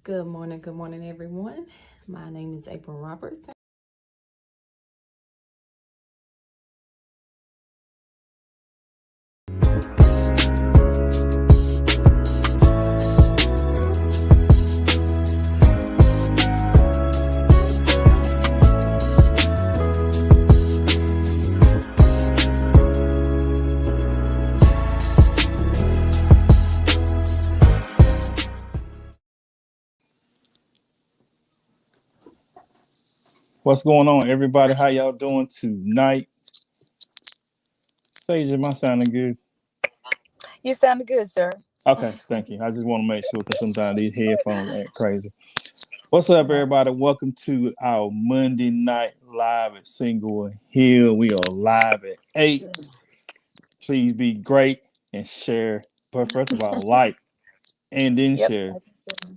Good morning, everyone. My name is April Roberts. What's going on, everybody? How y'all doing tonight? Sage, am I sounding good? You sounded good, sir. Okay, thank you. I just want to make sure because sometimes these headphones act crazy. What's up, Right. everybody? Welcome to our Monday night live at Single Hill. We are live at 8. Please be great and share. But first of all, like and then Yep. share.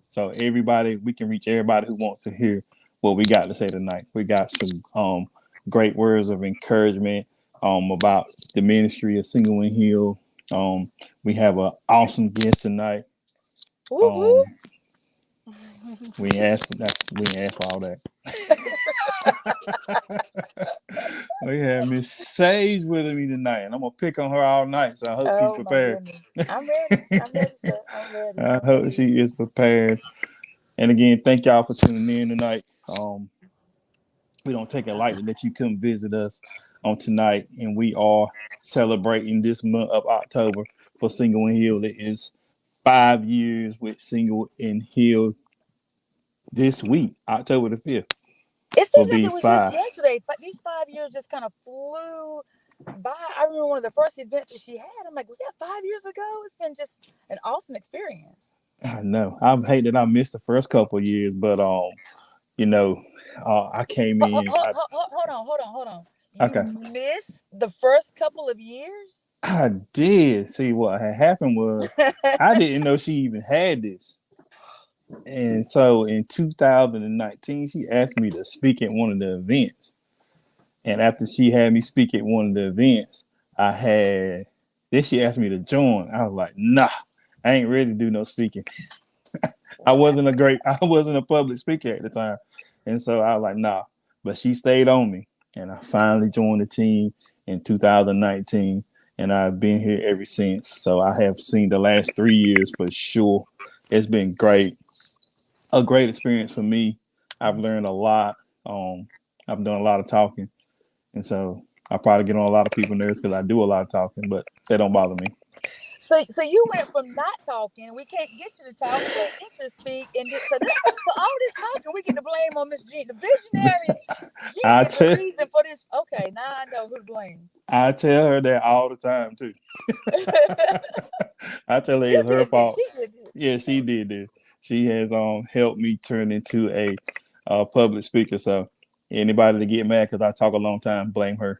So everybody, we can reach everybody who wants to hear what we got to say tonight. We got some great words of encouragement about the ministry of Single and Heal. We have an awesome guest tonight. Woo Um, woo. we ain't asked for all that. We have Miss Sage with me tonight, and I'm gonna pick on her all night. So I hope she's Oh my prepared. goodness. I'm ready. I'm ready, sir. I'm ready. I hope she is prepared. And again, thank y'all for tuning in tonight. We don't take it lightly that you come visit us on tonight, and we are celebrating this month of October for Single and Healed. It is 5 years with Single and Healed this week, October the 5th, It will seems like be it was just 5. yesterday, but these 5 years just kind of flew by. I remember one of the first events that she had. I'm like, was that 5 years ago? It's been just an awesome experience. I know. I hate that I missed the first couple of years, but you know, I came in. Hold on. You Okay, missed the first couple of years? I did. See, what had happened was I didn't know she even had this. And so in 2019, she asked me to speak at one of the events. And after she had me speak at one of the events, then she asked me to join. I was like, nah, I ain't ready to do no speaking. I wasn't a public speaker at the time. And so I was like, nah. But she stayed on me. And I finally joined the team in 2019. And I've been here ever since. So I have seen the last 3 years for sure. It's been great. A great experience for me. I've learned a lot. I've done a lot of talking. And so I probably get on a lot of people's nerves because I do a lot of talking, but that don't bother me. So you went from not talking, we can't get you to talk, to speak, and for all this talking, we get to blame on Miss Jean, the visionary. Jean I is the tell reason for this. Okay, now I know who to blame. I tell her that all the time too. I tell her You it's her did this. fault. She did this. Yeah, she did this. She has helped me turn into a public speaker. So anybody to get mad because I talk a long time, blame her.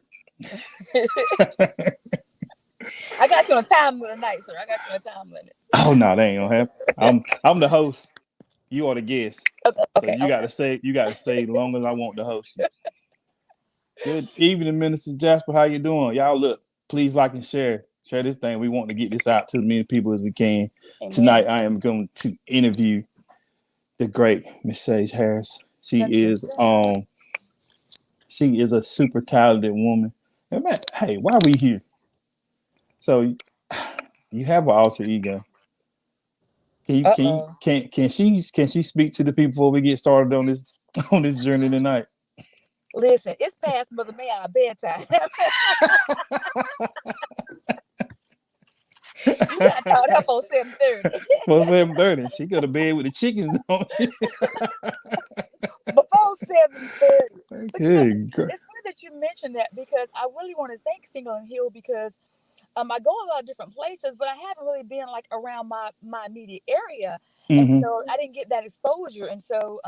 I got you on time limit tonight, sir. I got you on time limit. Oh no, that ain't gonna happen. I'm the host. You are the guest. Okay, So okay, you okay. gotta stay as long as I want to host you. Good evening, Minister Jasper. How you doing? Y'all look, please like and share. Share this thing. We want to get this out to as many people as we can. Amen. Tonight I am going to interview the great Miss Sage Harris. Dun, dun, dun. She is a super talented woman. And man, hey, why are we here? So you have an alter ego. Uh-oh. Can she speak to the people before we get started on this on this journey tonight? Listen, it's past Mother May our bedtime. You got to talk that for 7:30. For 7:30, she go to bed with the chickens on. Before 7:30. But Good. it's funny that you mentioned that because I really want to thank Single and Heal because I go a lot of different places, but I haven't really been like around my immediate area, and Mm-hmm. so I didn't get that exposure. And so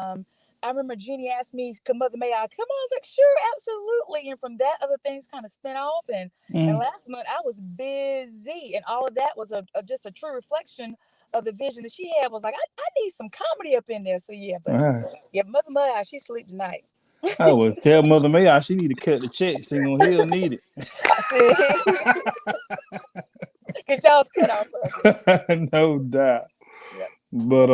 I remember Jeannie asked me, "Could Mother May I come on?" I was like, "Sure, absolutely." And from that, other things kind of spin off. And Mm. last month I was busy, and all of that was just a true reflection of the vision that she had. Was like, I need some comedy up in there. So yeah, All but right. yeah, Mother May she sleep tonight. I would tell Mother May she need to cut the check. Single Hill need See, because y'all's cut off of it. it. No doubt. Yep. But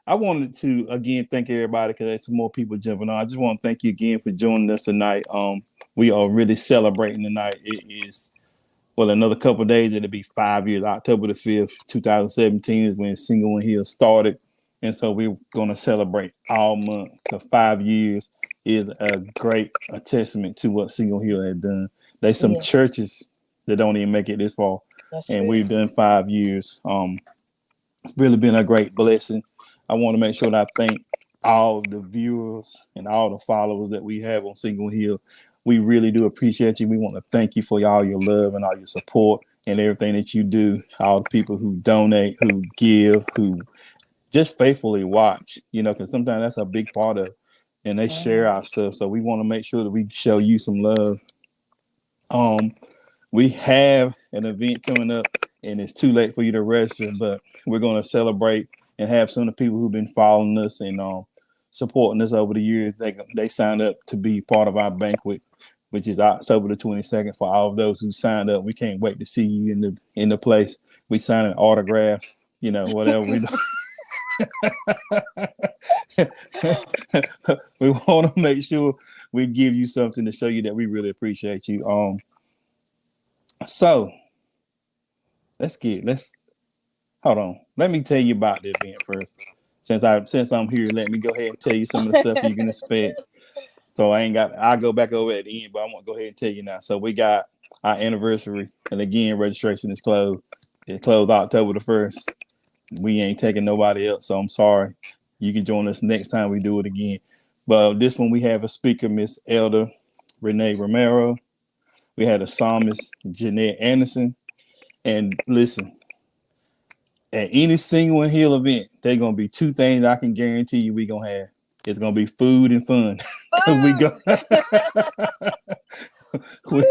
I wanted to again thank everybody because there's some more people jumping on. I just want to thank you again for joining us tonight. We are really celebrating tonight. It is another couple of days. It'll be 5 years. October the 5th, 2017 is when Single and Hill started, and so we're going to celebrate all month. For 5 years is a testament to what Single Hill had done. There's some churches that don't even make it this far, and we've done 5 years. It's really been a great blessing. I want to make sure that I thank all the viewers and all the followers that we have on Single Hill. We really do appreciate you. We want to thank you for all your love and all your support and everything that you do. All the people who donate, who give, who just faithfully watch, because sometimes that's a big part of it. And they share our stuff. So we want to make sure that we show you some love. We have an event coming up, and it's too late for you to register, but we're going to celebrate and have some of the people who've been following us and supporting us over the years. They signed up to be part of our banquet, which is October the 22nd. For all of those who signed up, we can't wait to see you in the place. We signing autographs, whatever we do. We want to make sure we give you something to show you that we really appreciate you. So hold on. Let me tell you about the event first. Since I'm here, let me go ahead and tell you some of the stuff you can expect. So I'll go back over at the end, but I want to go ahead and tell you now. So we got our anniversary, and again, registration is closed. It closed October the 1st. We ain't taking nobody else, so I'm sorry. You can join us next time we do it again. But this one we have a speaker, Miss Elder Renee Romero. We had a psalmist, Jeanette Anderson. And listen, at any Single and Hill event, there are gonna be two things I can guarantee you we gonna have. It's gonna be food and fun. We go. Food.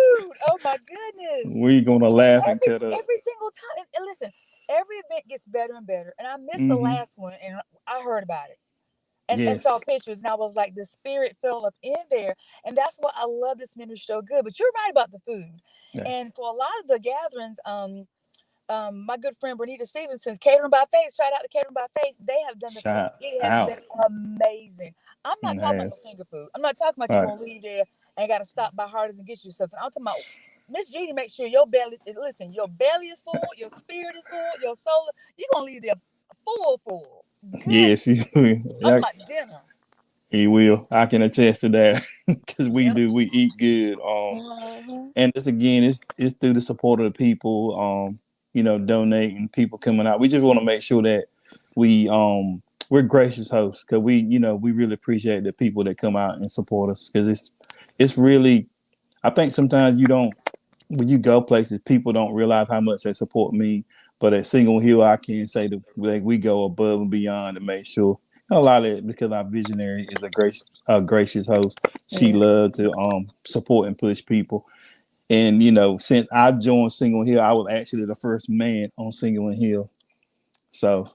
Oh my goodness. We gonna laugh and cut up every single time. And listen, every event gets better and better. And I missed the last one, and I heard about it. And saw pictures, and I was like, the spirit fell up in there. And that's why I love this ministry so good. But you're right about the food. Yeah. And for a lot of the gatherings, my good friend Bernita Stevenson's Catering by Faith, shout out to Catering by Faith. They have done the food. It has been amazing. I'm not talking about the finger food. I'm not talking about you're gonna leave there and gotta stop by Hardee's and get you something. I'm talking about Miss Jeannie, make sure your belly is your belly is full, your spirit is full, your soul. You're gonna leave there full. Good. Yes, I'm like dinner. He will. I can attest to that because we do. We eat good. And this again, it's through the support of the people. Donating, people coming out. We just want to make sure that we're gracious hosts because we really appreciate the people that come out and support us because it's really. I think sometimes when you go places, people don't realize how much they support me. But at Single Hill, I can say that we go above and beyond to make sure. A lot of it because our visionary is a gracious host. She loves to support and push people. And since I joined Single Hill, I was actually the first man on Single Hill. So,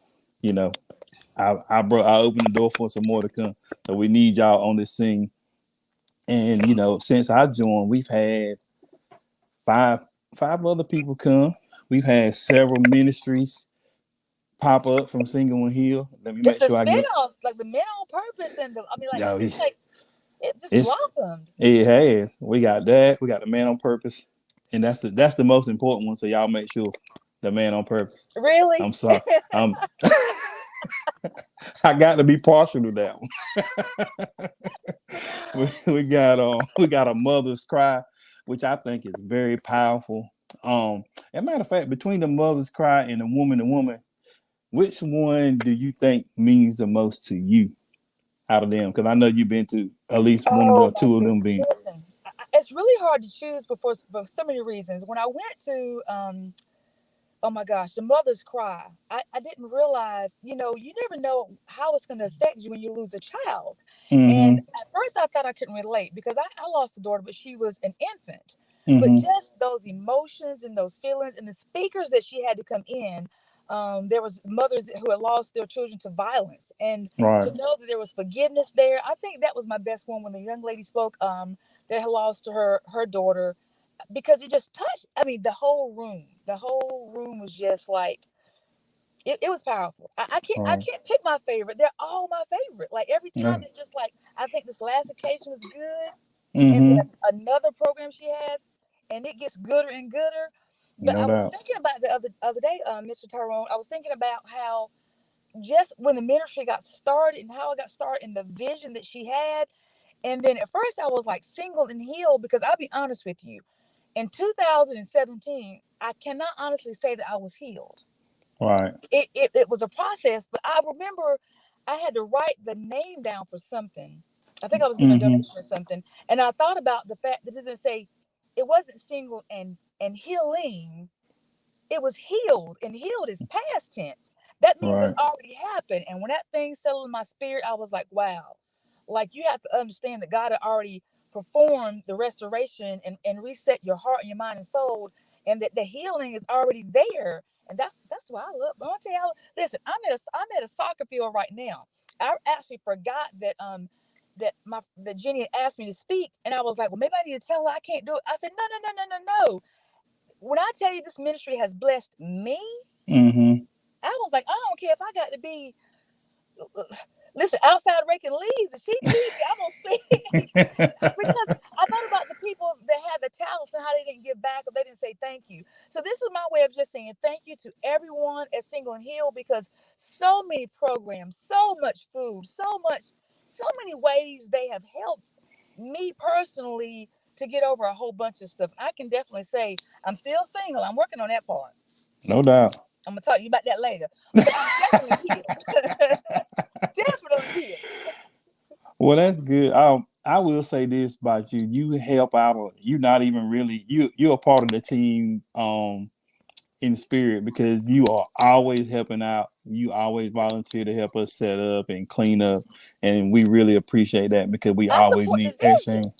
I opened the door for some more to come. So we need y'all on this scene. And since I joined, we've had five other people come. We've had several ministries pop up from Single and Hill. Let me make sure I get like the Men on Purpose and it just blossomed. It has. We got that. We got the Man on Purpose, and that's the most important one. So y'all make sure the Man on Purpose. Really? I'm sorry. I got to be partial to that one. we got a Mother's Cry, which I think is very powerful. As a matter of fact, between the Mother's Cry and the Woman to Woman, which one do you think means the most to you out of them? Because I know you've been to at least one or two of them being. Listen, it's really hard to choose for so many reasons. When I went to, oh my gosh, the Mother's Cry, I didn't realize, you never know how it's going to affect you when you lose a child. And at first I thought I couldn't relate because I lost a daughter, but she was an infant. But just those emotions and those feelings and the speakers that she had to come in, there was mothers who had lost their children to violence, and to know that there was forgiveness there. I think that was my best one when the young lady spoke that had lost her daughter, because it just touched. I mean, the whole room was just like It was powerful. I Right. can't pick my favorite. They're all my favorite. Like every Yeah. time it's just like I think this last occasion was good, and Mm-hmm. then another program she has, and it gets gooder and gooder. But No I was doubt. thinking about the other day, Mr. Tyrone. I was thinking about how just when the ministry got started and how it got started and the vision that she had. And then at first I was like single and healed because I'll be honest with you, in 2017, I cannot honestly say that I was healed. Right. It was a process, but I remember I had to write the name down for something. I think I was giving a Mm-hmm. donation or something, and I thought about the fact that it didn't say it wasn't single and healing. It was healed, and healed is past tense. That means it's Right. already happened. And when that thing settled in my spirit, I was like, wow. Like you have to understand that God had already performed the restoration and reset your heart and your mind and soul, and that the healing is already there. And that's why I love. I want to tell you, listen, I'm at a soccer field right now. I actually forgot that that Jenny had asked me to speak, and I was like, well, maybe I need to tell her I can't do it. I said, no. When I tell you this ministry has blessed me, Mm-hmm. I was like, I don't care if I got to be, listen, outside raking leaves. If she need me, I'm gonna speak because I thought about the people that had the talents and how they didn't give back or they didn't say thank you. So this is my way of just saying thank you to everyone at Single and Heal because so many programs, so much food, so many ways they have helped me personally to get over a whole bunch of stuff. I can definitely say I'm still single. I'm working on that part. No doubt. I'm gonna talk to you about that later. But I'm definitely healed. Definitely healed. Well, that's good. I will say this about you. You help out. You're not even really you're a part of the team in spirit because you are always helping out. You always volunteer to help us set up and clean up. And we really appreciate that because we I always support the need vision. exchange.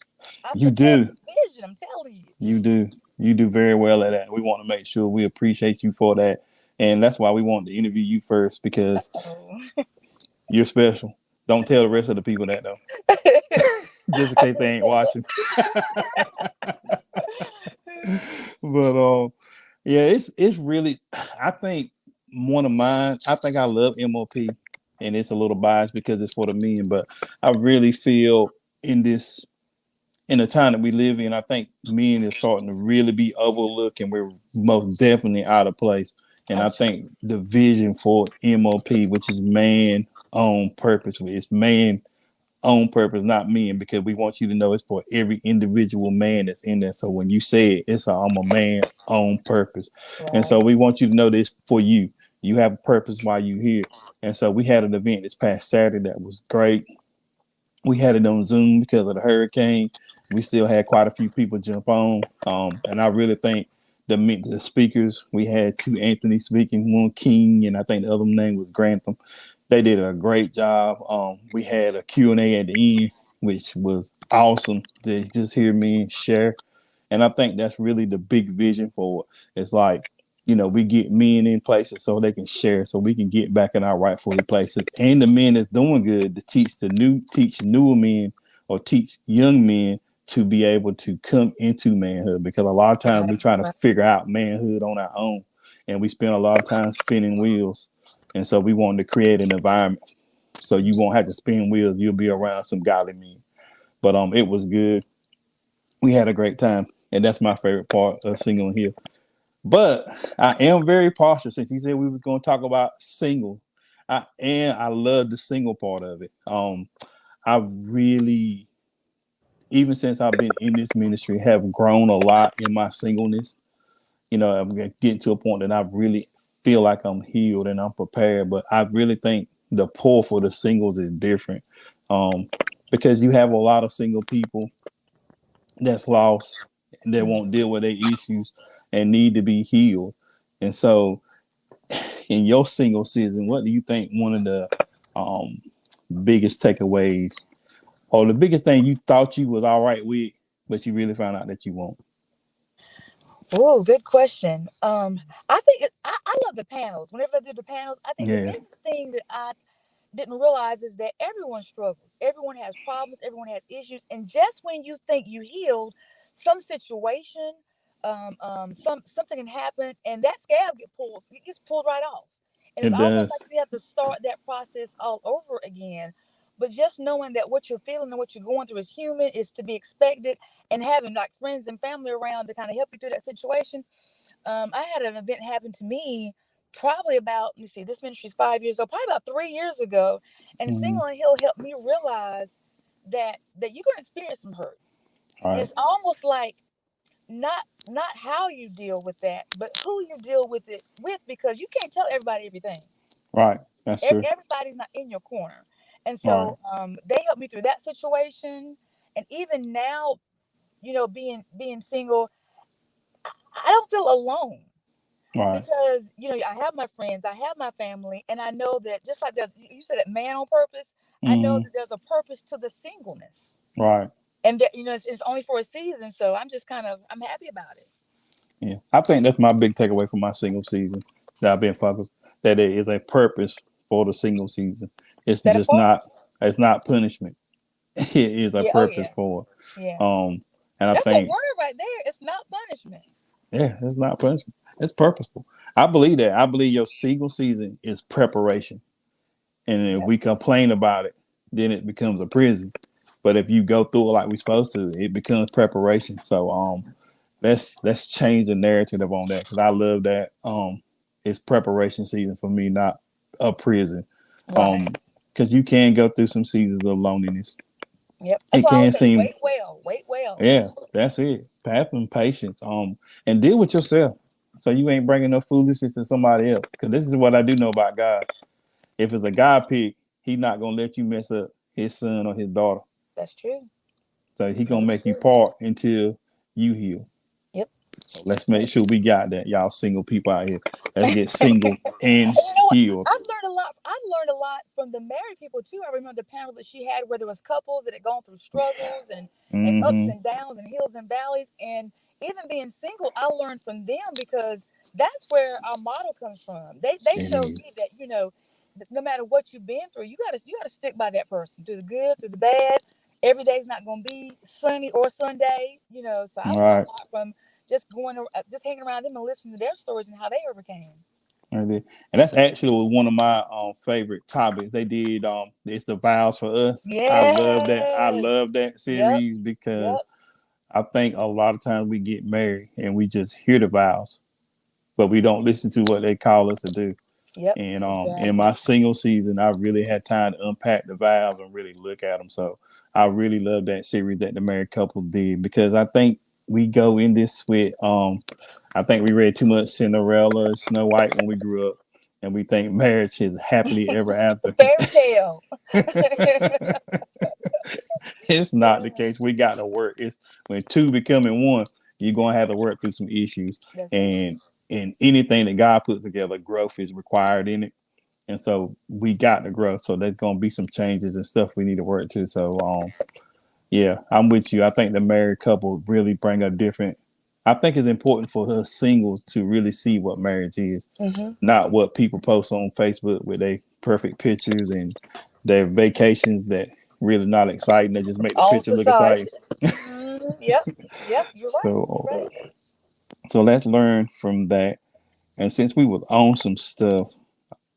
I You support do. the vision. I'm telling you. You do. You do very well at that. We want to make sure we appreciate you for that. And that's why we want to interview you first because Oh. you're special. Don't tell the rest of the people that though, just in I case they ain't appreciate watching. it. But yeah, it's really. I think one of mine. I think I love MOP, and it's a little biased because it's for the men. But I really feel in this in the time that we live in, I think men is starting to really be overlooked, and we're most definitely out of place. And I That's true. think the vision for MOP, which is man on purpose, it's man on purpose, not men, because we want you to know it's for every individual man that's in there. So when you say it, it's I'm a man on purpose. And so Right. we want you to know this for you. You have a purpose while you're here. And so we had an event this past Saturday that was great. We had it on Zoom because of the hurricane. We still had quite a few people jump on. And I really think the speakers, we had two Anthony speaking, one King, and I think the other name was Grantham. They did a great job. We had a Q&A at the end, which was awesome to just hear me share. And I think that's really the big vision for it. It's like, we get men in places so they can share, so we can get back in our rightful places. And the men that's doing good to teach newer men or teach young men to be able to come into manhood. Because a lot of times we Right. try to Right. figure out manhood on our own, and we spend a lot of time spinning wheels. And so we wanted to create an environment so you won't have to spin wheels. You'll be around some godly men. But it was good. We had a great time, and that's my favorite part of Single and Heal. But I am very partial since he said we was going to talk about single. I love the single part of it. I really, even since I've been in this ministry, have grown a lot in my singleness. I'm getting to a point that I really feel like I'm healed and I'm prepared. But I really think the pull for the singles is different, um, because you have a lot of single people that's lost and that won't deal with their issues and need to be healed. And so, in your single season, what do you think one of the um, biggest takeaways or the biggest thing you thought you was all right with, but you really found out that you won't? Oh, good question. I think I love the panels. Whenever I do the panels, I think the Yeah, biggest thing that I didn't realize is that everyone struggles. Everyone has problems. Everyone has issues. And just when you think you healed, some situation, something can happen, and that scab gets pulled. It gets pulled right off. And it's It almost like does. you have to start that process all over again. But just knowing that what you're feeling and what you're going through is human, is to be expected, and having like friends and family around to kind of help you through that situation. I had an event happen to me probably about, let me see, this ministry's 5 years old, probably about 3 years ago. And Mhm. Single and Heal helped me realize that you're gonna experience some hurt. All And right. it's almost like not how you deal with that, but who you deal with it with, because you can't tell everybody everything. Right. That's true. Everybody's not in your corner. And Right. so they helped me through that situation. And even now, being single, I don't feel alone, Right. because I have my friends, I have my family, and I know that just like there's, you said, that man on purpose. I know Hmm. that there's a purpose to the singleness, Right. and that it's only for a season. So I'm happy about it. Yeah. I think that's my big takeaway from my single season that I've been focused. That it is a purpose for the single season. It's That just part. not. It's not punishment. It is a Yeah. Oh purpose yeah. for. Yeah. And I That's a think, word right there. It's not punishment. yeah, it's not punishment. It's purposeful. I believe that. I believe your single season is preparation. And if Yep. we complain about it, then it becomes a prison. But if you go through it like we're supposed to, it becomes preparation. So let's change the narrative on that, because I love that. It's preparation season for me, not a prison. Right. Because you can go through some seasons of loneliness. Yep. That's It why I can always say, seem, wait well, wait well. yeah, that's it. Have some patience. And deal with yourself, so you ain't bringing no foolishness to somebody else. Because this is what I do know about God. If it's a God pick, He's not gonna let you mess up His son or His daughter. That's true. So He That gonna is make you true. part until you heal. Yep. So let's make sure we got that, y'all single people out here. Let's get And single and you know what? healed. I've learned a lot from the married people too. I remember the panel that she had where there was couples that had gone through struggles and ups Mm-hmm. and downs and hills and valleys. And even being single, I learned from them, because that's where our motto comes from. They It showed is. me that, no matter what you've been through, you gotta stick by that person through the good, through the bad. Every day's not gonna be sunny or Sunday. So I All learned right. a lot from just hanging around them and listening to their stories and how they overcame. Right there. And that's actually one of my favorite topics. They did it's the vows for us. I love that. I Yes. love that Yep. series because Yep. I think a lot of times we get married and we just hear the vows, but we don't listen to what they call us to do. Yep. And in Exactly. my single season, I really had time to unpack the vows and really look at them. So I really love that series that the married couple did, because I think we go in this with I think we read too much Cinderella and Snow White when we grew up, and we think marriage is happily ever after. Fairy tale. It's not the case. We got to work. It's when two becoming one, you're gonna have to work through some issues, That's it. and in anything that God puts together, growth is required in it. And so we got to grow. So there's gonna be some changes and stuff we need to work to. So yeah, I'm with you. I think the married couple really bring a different. I think it's important for us singles to really see what marriage is, Mm-hmm. not what people post on Facebook with their perfect pictures and their vacations that really not exciting. They just make the On picture look facade. exciting. Mm-hmm. Yep. Yep. You're right. You're So right. so let's learn from that. And since we was on some stuff,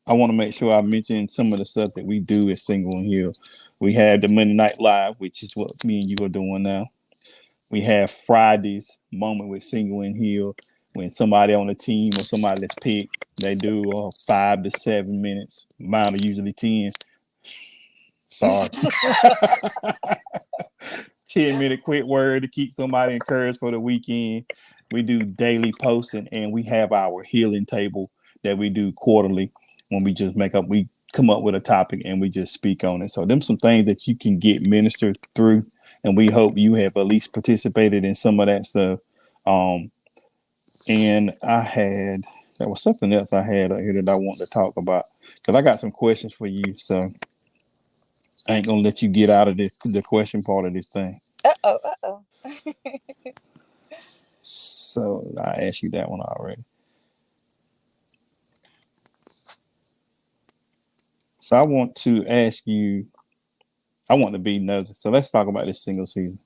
I want to make sure I mention some of the stuff that we do at Single and Heal. We have the Monday Night Live, which is what me and you are doing now. We have Friday's moment with Single and Heal, when somebody on the team or somebody that's picked, they do 5 to 7 minutes. Mine are usually 10. Sorry. 10-minute quick word to keep somebody encouraged for the weekend. We do daily posting, and we have our healing table that we do quarterly, when we come up with a topic and we just speak on it. So them some things that you can get ministered through, and we hope you have at least participated in some of that stuff. Um, and there was something else I had here that I want to talk about, because I got some questions for you. So I ain't gonna let you get out of the question part of this thing. Uh-oh. Uh-oh. So I asked you that one already. So I want to ask you. I want to be nosy. So let's talk about this single season.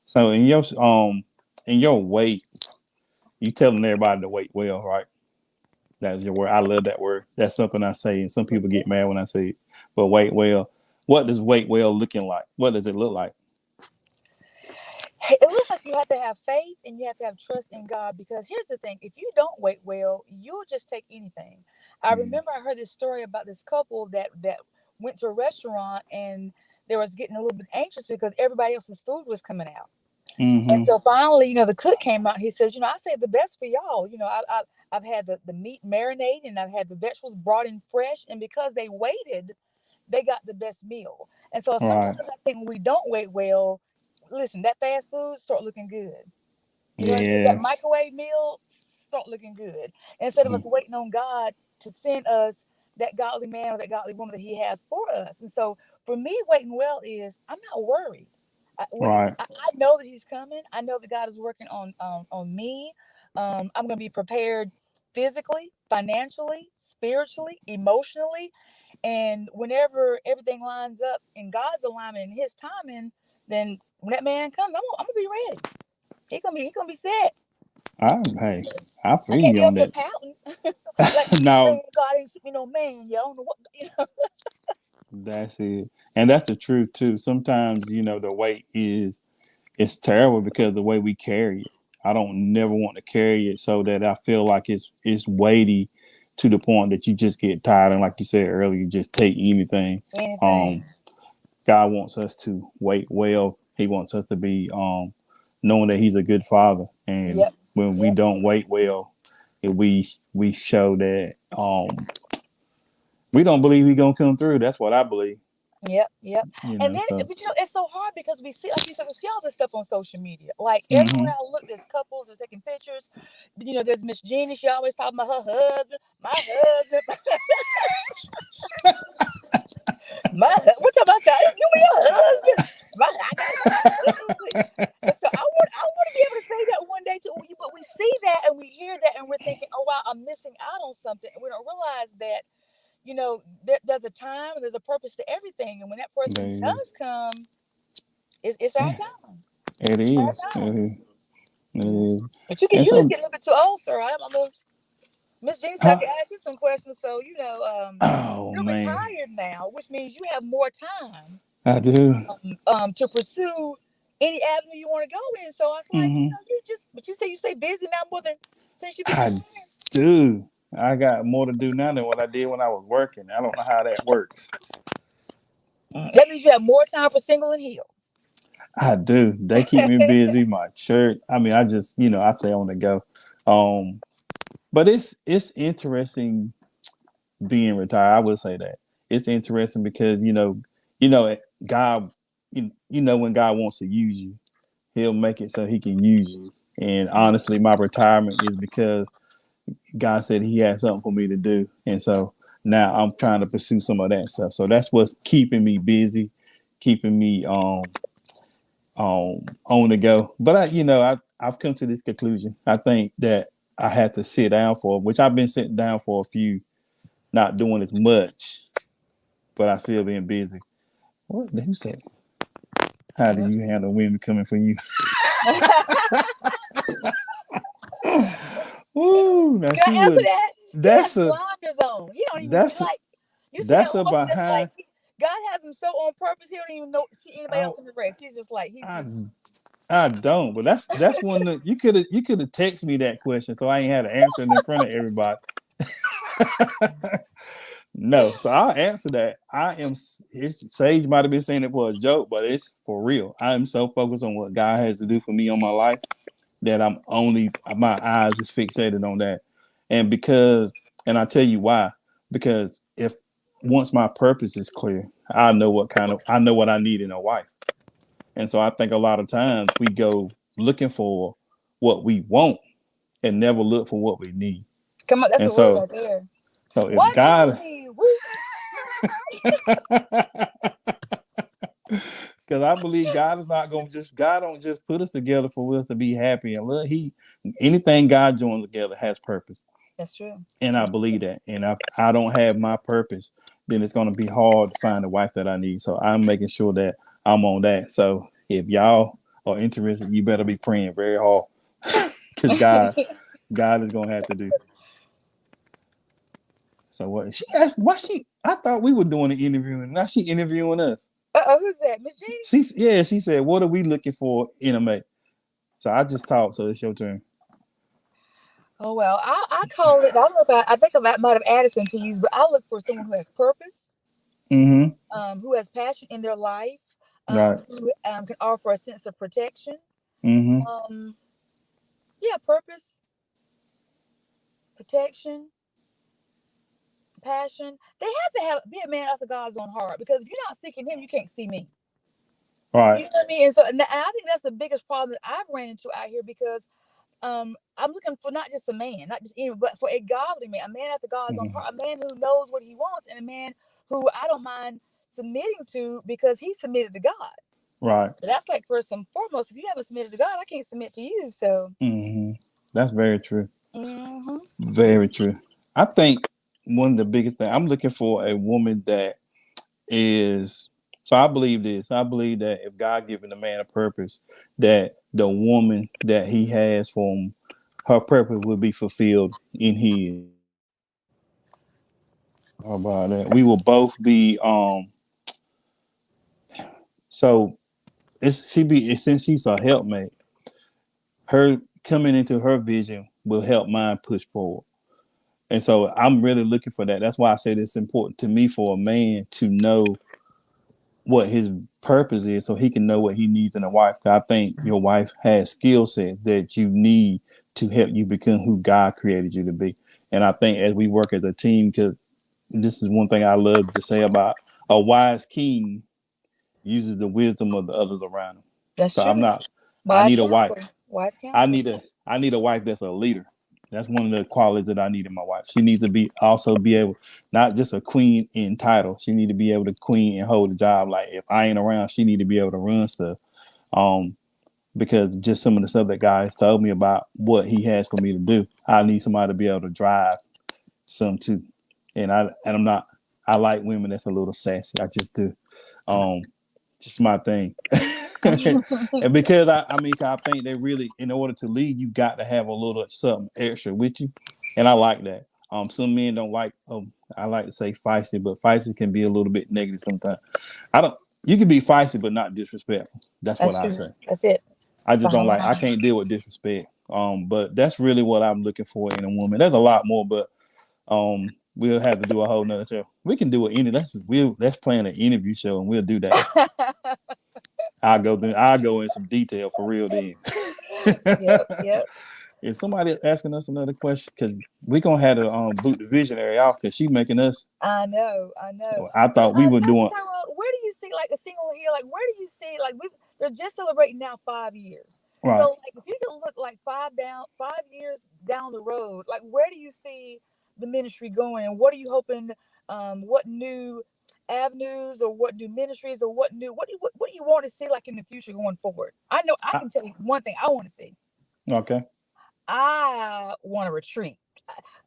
So in your weight, you telling everybody to wait well, right? That's your word. I love that word. That's something I say, and some people get mad when I say it. But wait well. What does wait well looking like? What does it look like? It looks like you have to have faith and you have to have trust in God, because here's the thing: if you don't wait well, you'll just take anything. I Mm. remember I heard this story about this couple that went to a restaurant, and they was getting a little bit anxious because everybody else's food was coming out. And Mm-hmm. so finally, the cook came out. And he says, I saved the best for y'all. I've had the meat marinated, and I've had the vegetables brought in fresh. And because they waited, they got the best meal. And so Right. sometimes I think when we don't wait well, listen, that fast food start looking good. You know what I mean? That Yes. microwave meal start looking good. Instead of us Mm. waiting on God to send us that godly man or that godly woman that He has for us. And so for me, waiting well is I'm not worried. Right. I know that He's coming. I know that God is working on me. I'm going to be prepared physically, financially, spiritually, emotionally, and whenever everything lines up in God's alignment and His timing, then when that man comes, I'm gonna be ready. He gonna be set. Hey, I I feel can't you be on up here that. pouting like Now man, God ain't sent me no man. You don't know what. that's it, and that's the truth too. Sometimes the weight is it's terrible because the way we carry it. I don't never want to carry it so that I feel like it's weighty to the point that you just get tired and like you said earlier, you just take anything. Anything. Um, God wants us to wait well. He wants us to be knowing that He's a good Father, and Yep. when we Yep. don't wait well, we show that we don't believe He's gonna come through. That's what I believe. Yep, yep. And then, So. but it's so hard because we see, like you said, we see all this stuff on social media. Like everywhere Hmm. I look, there's couples, there's taking pictures. There's Miss Jeannie. She always talking about her husband, my husband, what you about that? You and your husband. I got my husband. And so I want to be able to say that one day too. But we see that and we hear that and we're thinking, oh wow, I'm missing out on something. And we don't realize that there's a time and there's a purpose to everything. And when that There person you does come, it's our go. time. It Our is. It time. is. It Yeah. is. But you And just so, get a little bit too old, sir. I'm a little Miss Jean said I huh? could ask you some questions. So Oh you're man, retired now, which means you have more time I do. to pursue any avenue you want to go in. So I was like, Hmm. but you say you stay busy now more than since you became. I do. I got more to do now than what I did when I was working. I don't know how that works. That means you have more time for single and heal. I do. They keep me busy. My church. I mean, I just, I stay on the go. Um, but it's interesting being retired. I would say that it's interesting because God, when God wants to use you, He'll make it so He can use you. And honestly, my retirement is because God said He had something for me to do, and so now I'm trying to pursue some of that stuff. So that's what's keeping me busy, keeping me on the go. But I've come to this conclusion. I think that I had to sit down which I've been sitting down for a few, not doing as much, but I still being busy. Who said? How do Yep. you handle women coming for you? Ooh, now Can she I answer would. that? He has That's a blinders on. He don't even see that's a like you see that that's a woman that's like behind. God has him so on purpose. He don't even know see anybody I else in the race. He's just like he's I just I don't. But that's one that you could have texted me that question, so I ain't had to answer it in front of everybody. No, so I'll answer that. Sage might have been saying it for a joke, but it's for real. I am so focused on what God has to do for me on my life that my eyes is fixated on that. And I tell you why. Because if once my purpose is clear, I know what I need in a wife. And so I think a lot of times we go looking for what we want and never look for what we need. come on. That's And a word so right there. so if What you God need? Woo. because I believe God don't just put us together for us to be happy and look, anything God joins together has purpose. That's true. And I That's true. believe that. And if I don't have my purpose, then it's gonna be hard to find the wife that I need. So I'm making sure that I'm on that. So if y'all are interested, you better be praying very hard. Because God is gonna have to do. So what she asked, I thought we were doing the interviewing. Now she interviewing us. Who's that? Miss Jeannie? She said, what are we looking for in a mate? So I just talked, so it's your turn. Oh well, I call it. I don't know if I think I might have added some P's, but I look for someone who has purpose, who has passion in their life, right. Who can offer a sense of protection. Yeah, purpose, protection, passion. They have to be a man after God's own heart, because if you're not seeking Him, you can't see me. Right. You know what I mean? And so, and I think that's the biggest problem that I've ran into out here, because I'm looking for not just a man, not just any, but for a godly man, a man after God's own heart, a man who knows what he wants, and a man who I don't mind submitting to because he submitted to God. Right. So that's like first and foremost. If you haven't submitted to God, I can't submit to you. So that's very true. Very true. I think one of the biggest things, I'm looking for a woman that is. So I believe this. I believe that if God given a man a purpose, that the woman that He has for him, her purpose will be fulfilled in his. How about that? We will both be. So since she's a helpmate, her coming into her vision will help mine push forward. And so I'm really looking for that. That's why I said it's important to me for a man to know what his purpose is, so he can know what he needs in a wife. I think your wife has skill set that you need to help you become who God created you to be. And I think as we work as a team, because this is one thing I love to say about a wise king uses the wisdom of the others around him. That's so true. I need a wife. Wise counsel. I need a wife that's a leader. That's one of the qualities that I need in my wife. She needs to be able, not just a queen in title. She need to be able to queen and hold a job. Like if I ain't around, she need to be able to run stuff. Because just some of the stuff that God has told me about what He has for me to do, I need somebody to be able to drive some too. And I'm not. I like women that's a little sassy. I just do. Just my thing. And because I think they really, in order to lead, you got to have a little something extra with you, and I like that. Some men don't like. I like to say feisty, but feisty can be a little bit negative sometimes. You can be feisty, but not disrespectful. That's what I say. That's it. I just don't like. I can't deal with disrespect. But that's really what I'm looking for in a woman. There's a lot more, but we'll have to do a whole nother show. We can do let's plan an interview show, and we'll do that. I'll go in some detail for real then. Yep. If somebody asking us another question, because we're gonna have to boot the visionary off, because she's making us. I know. I thought we were doing. Where do you see like a single here? Like where do you see like they're just celebrating now 5 years. Right. So like if you can look like 5 years down the road, like where do you see the ministry going, and what are you hoping? What new avenues, or what new ministries, or what do you want to see like in the future going forward? I know I can tell you one thing I want to see. Okay. I want to retreat.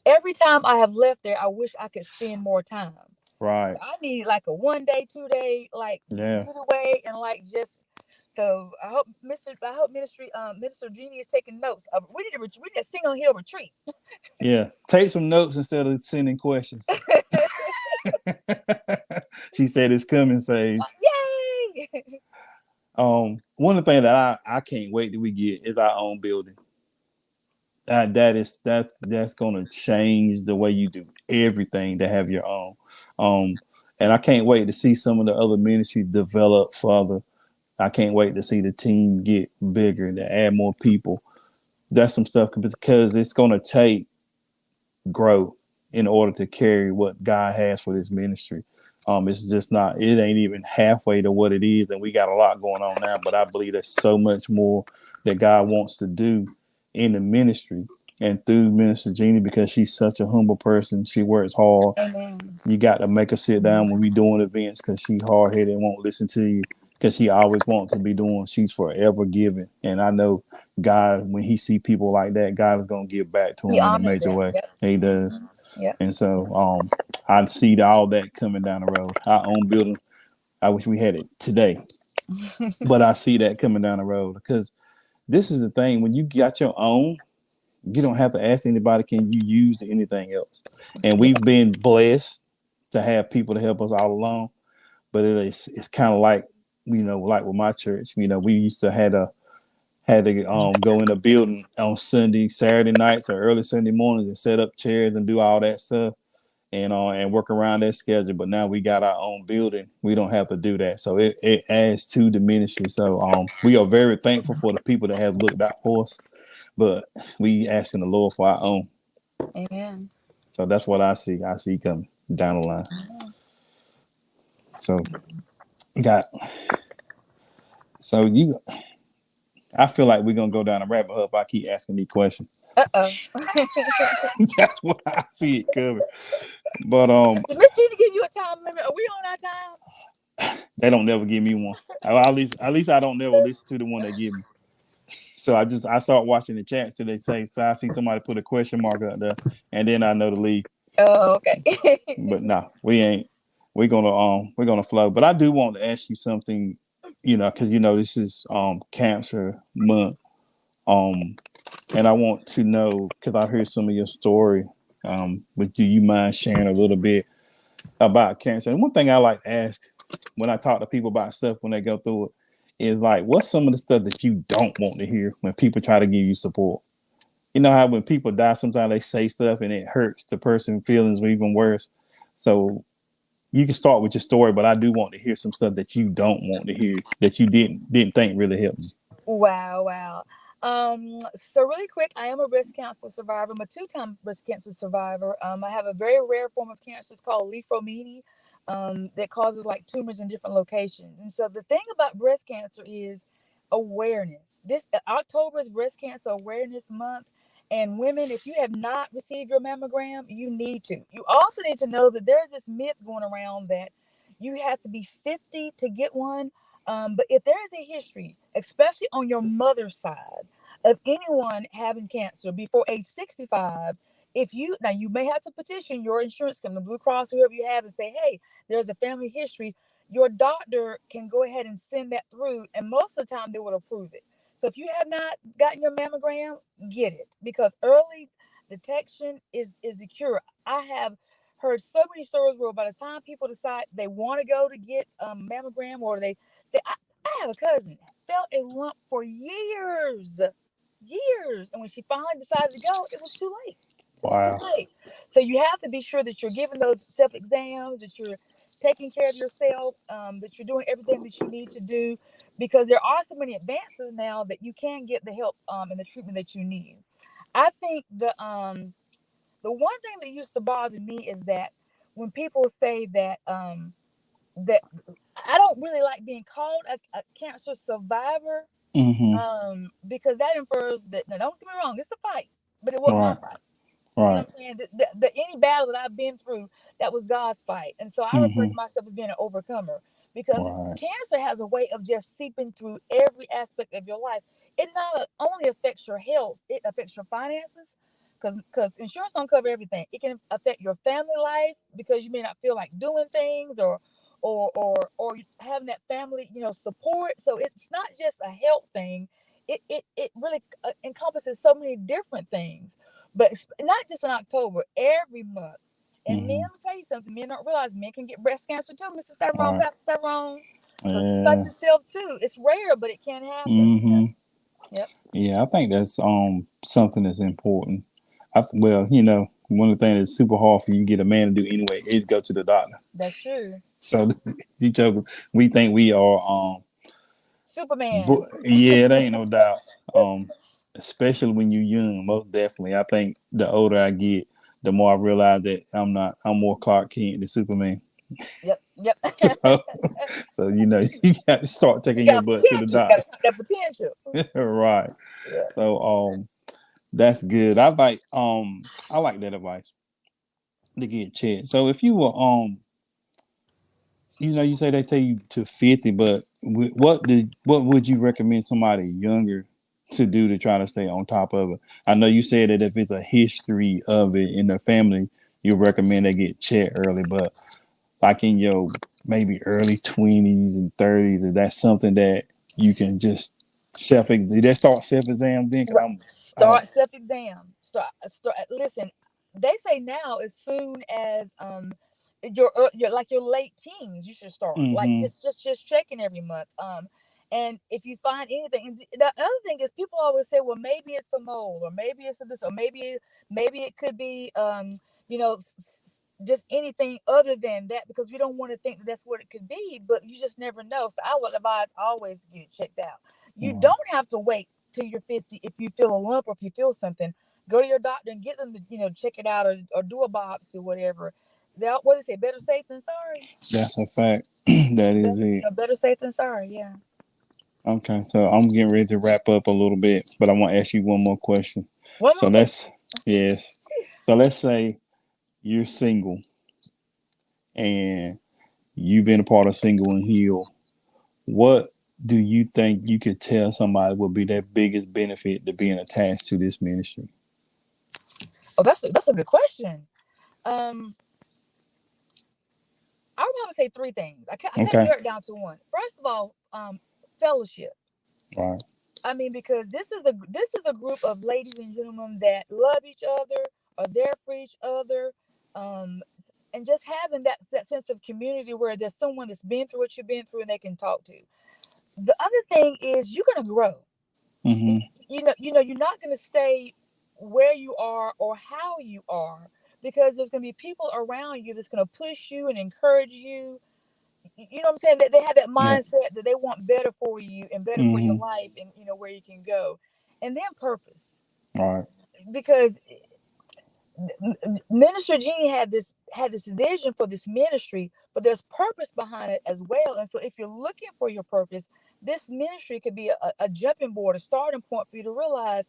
Every time I have left there, I wish I could spend more time. Right. I need like a 1 day, 2 day, like get away and like just. So I hope Minister Jeannie is taking notes. We need a single hill retreat. Yeah, take some notes instead of sending questions. She said it's coming, Sage. Yay! One of the things that I can't wait that we get is our own building. That's going to change the way you do everything to have your own. And I can't wait to see some of the other ministries develop further. I can't wait to see the team get bigger, to add more people. That's some stuff, because it's going to take growth in order to carry what God has for this ministry. It's just not, it ain't even halfway to what it is. And we got a lot going on now, but I believe there's so much more that God wants to do in the ministry and through Minister Jeannie, because she's such a humble person. She works hard. Amen. You got to make her sit down when we doing events, because she's hard-headed and won't listen to you, because she always wants to be doing. She's forever giving. And I know God, when He see people like that, God is going to give back to him in a major way. Yep. He does. Yep. And so I see all that coming down the road. Our own building, I wish we had it today, but I see that coming down the road, because this is the thing. When you got your own, You don't have to ask anybody, can you use anything else? And we've been blessed to have people to help us all along. But it's kind of like, like with my church, we used to had to go in the building on Saturday nights or early Sunday mornings and set up chairs and do all that stuff and work around that schedule. But now we got our own building. We don't have to do that. So it adds to the ministry. So we are very thankful for the people that have looked out for us. But we asking the Lord for our own. Amen. So that's what I see. I see coming down the line. So I feel like we're gonna go down a rabbit hole if I keep asking these questions. That's what I see it coming. But did Miss Gina give you a time limit? Are we on our time? They don't never give me one. At least I don't never listen to the one they give me. So I start watching the chat till they say, so I see somebody put a question mark out there, and then I know to leave. Oh, okay. But no, we ain't. We're gonna flow. But I do want to ask you something, because this is Cancer Month, and I want to know, because I heard some of your story. But do you mind sharing a little bit about cancer? And one thing I like to ask when I talk to people about stuff when they go through it is like, what's some of the stuff that you don't want to hear when people try to give you support? You know how when people die, sometimes they say stuff and it hurts the person's feelings or even worse. So you can start with your story, but I do want to hear some stuff that you don't want to hear that you didn't think really helped you. Wow. So really quick, I am a breast cancer survivor. I'm a 2-time breast cancer survivor. I have a very rare form of cancer. It's called lepromene, that causes like tumors in different locations. And so the thing about breast cancer is awareness. This October is Breast Cancer Awareness Month. And women, if you have not received your mammogram, you need to. You also need to know that there's this myth going around that you have to be 50 to get one. But if there is a history, especially on your mother's side, of anyone having cancer before age 65, now you may have to petition your insurance company, Blue Cross, whoever you have, and say, hey, there's a family history. Your doctor can go ahead and send that through, and most of the time they will approve it. So if you have not gotten your mammogram, get it, because early detection is the cure. I have heard so many stories where by the time people decide they want to go to get mammogram, or I have a cousin felt a lump for years, and when she finally decided to go, it was too late. Wow. Too late. So you have to be sure that you're giving those self exams, that you're taking care of yourself, that you're doing everything that you need to do, because there are so many advances now that you can get the help and the treatment that you need. I think the one thing that used to bother me is that when people say that that I don't really like being called a cancer survivor, because that infers that, now don't get me wrong, it's a fight, but it wasn't my fight. You know what I'm saying? Any battle that I've been through, that was God's fight. And so I refer to myself as being an overcomer, because cancer has a way of just seeping through every aspect of your life. It not only affects your health, it affects your finances, because insurance don't cover everything. It can affect your family life, because you may not feel like doing things, or having that family, support. So it's not just a health thing. It really encompasses so many different things. But it's not just in October, every month. And men, let me tell you something, men don't realize men can get breast cancer too, Mr. Tyrone. So think about yourself too. It's rare, but it can happen. Yep. Yeah, I think that's something that's important. One of the things that's super hard for you to get a man to do anyway is go to the doctor. That's true. So we think we are Superman. Yeah, there ain't no doubt. Especially when you're young, most definitely. I think the older I get, the more I realize that I'm more Clark Kent than Superman. Yep. So you got to start taking your butt to the doctor. That potential. Right. Yeah. So that's good. I like that advice to get checked. So if you were you say they tell you to 50, but what would you recommend somebody younger to do to try to stay on top of it? I know you said that if it's a history of it in their family, you recommend they get checked early, but like in your maybe early 20s and 30s, is that something that you can just Did they start self-exam then? Start self-exam. Start. Listen, they say now as soon as your like your late teens, you should start. Like Mm-hmm. just checking every month. And if you find anything, and the other thing is, people always say, well, maybe it's a mole, or maybe it's a this, or maybe it could be just anything other than that, because we don't want to think that that's what it could be, but you just never know. So I would advise always get it checked out. You don't have to wait till you're 50 if you feel a lump or if you feel something. Go to your doctor and get them to check it out, or do a biopsy or whatever. What they say, better safe than sorry. That's a fact. That is it. Better safe than sorry. Yeah. Okay, so I'm getting ready to wrap up a little bit, but I want to ask you one more question. So let's say you're single and you've been a part of Single and Heal. What do you think you could tell somebody would be their biggest benefit to being attached to this ministry? Oh, that's a good question. I would have to say three things. I can't narrow it down to one. First of all, fellowship. Right. I mean, because this is a group of ladies and gentlemen that love each other, are there for each other, and just having that sense of community where there's someone that's been through what you've been through and they can talk to. The other thing is you're gonna grow. Mm-hmm. You're not gonna stay where you are or how you are, because there's gonna be people around you that's gonna push you and encourage you. You know what I'm saying? That they have that mindset that they want better for you and better for your life, and where you can go. And then purpose. All right. Because Minister Jeannie had this vision for this ministry, but there's purpose behind it as well. And so if you're looking for your purpose, this ministry could be a jumping board, a starting point for you to realize,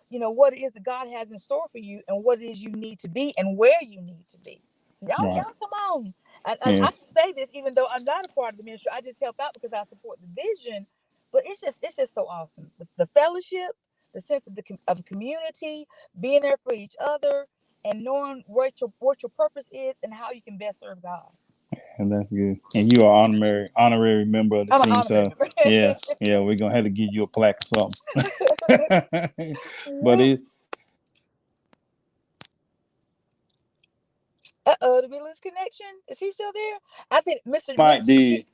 what it is that God has in store for you, and what it is you need to be, and where you need to be. Y'all come on. I can say this even though I'm not a part of the ministry. I just help out because I support the vision. But it's just so awesome. The fellowship, the sense of community, being there for each other, and knowing what your purpose is and how you can best serve God. And that's good. And you are honorary member of the team. So yeah, we're gonna have to give you a plaque or something. But did we lose connection? Is he still there? I think Mr. Mike did.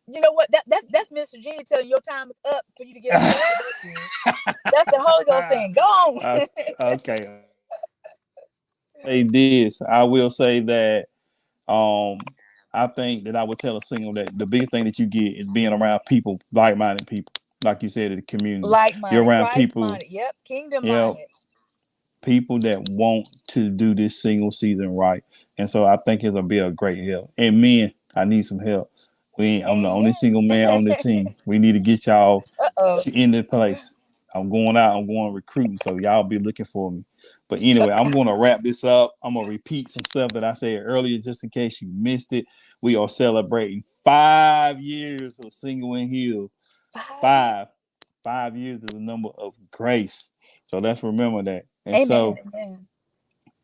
You know what? That's Mr. Jeannie telling your time is up for you to get on. That's the Holy Ghost saying, go on. Okay. Say this. I will say that I think that I would tell a single that the biggest thing that you get is being around people, like-minded people, like you said, in the community. Like-minded. You're around people. Yep. Kingdom-minded. People that want to do this single season right. And so I think it'll be a great help. And men, I need some help. I'm the only single man on the team. We need to get y'all in the place. I'm going out. I'm going recruiting. So y'all be looking for me. But anyway, I'm going to wrap this up. I'm going to repeat some stuff that I said earlier, just in case you missed it. We are celebrating 5 years of Single and Heal. 5 years is the number of grace. So let's remember that. And Amen.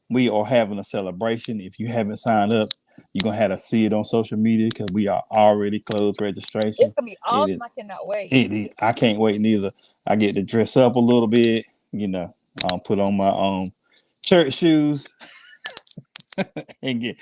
We are having a celebration. If you haven't signed up, you're going to have to see it on social media because we are already closed registration. It's going to be awesome. I cannot wait. It is. I can't wait neither. I get to dress up a little bit, put on my church shoes and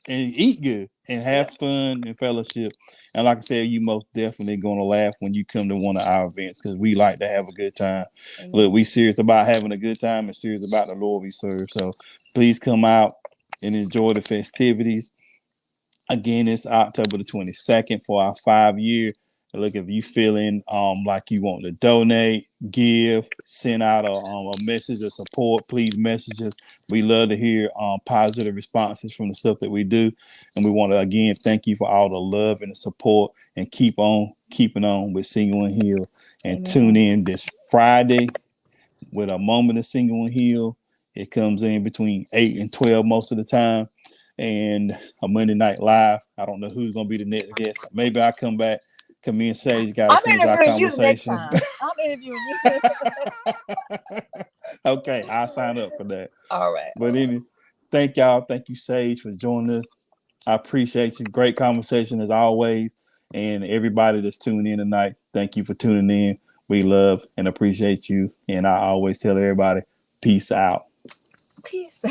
eat good and have fun and fellowship. And like I said, you most definitely going to laugh when you come to one of our events because we like to have a good time. Mm-hmm. Look, we serious about having a good time and serious about the Lord we serve. So please come out and enjoy the festivities. Again, it's October the 22nd for our 5-year. Look, if you feeling like you want to donate, give, send out a message of support, please message us. We love to hear positive responses from the stuff that we do. And we want to, again, thank you for all the love and the support, and keep on keeping on with Single and Heal. And tune in this Friday with a moment of Single and Heal. It comes in between 8 and 12 most of the time. And a Monday Night Live. I don't know who's going to be the next guest. Maybe I'll come back. Me and Sage got to finish our conversation. I'm interviewing you. Okay, I'll sign up for that. All right. But thank y'all. Thank you, Sage, for joining us. I appreciate you. Great conversation as always. And everybody that's tuning in tonight, thank you for tuning in. We love and appreciate you. And I always tell everybody, peace out. Peace.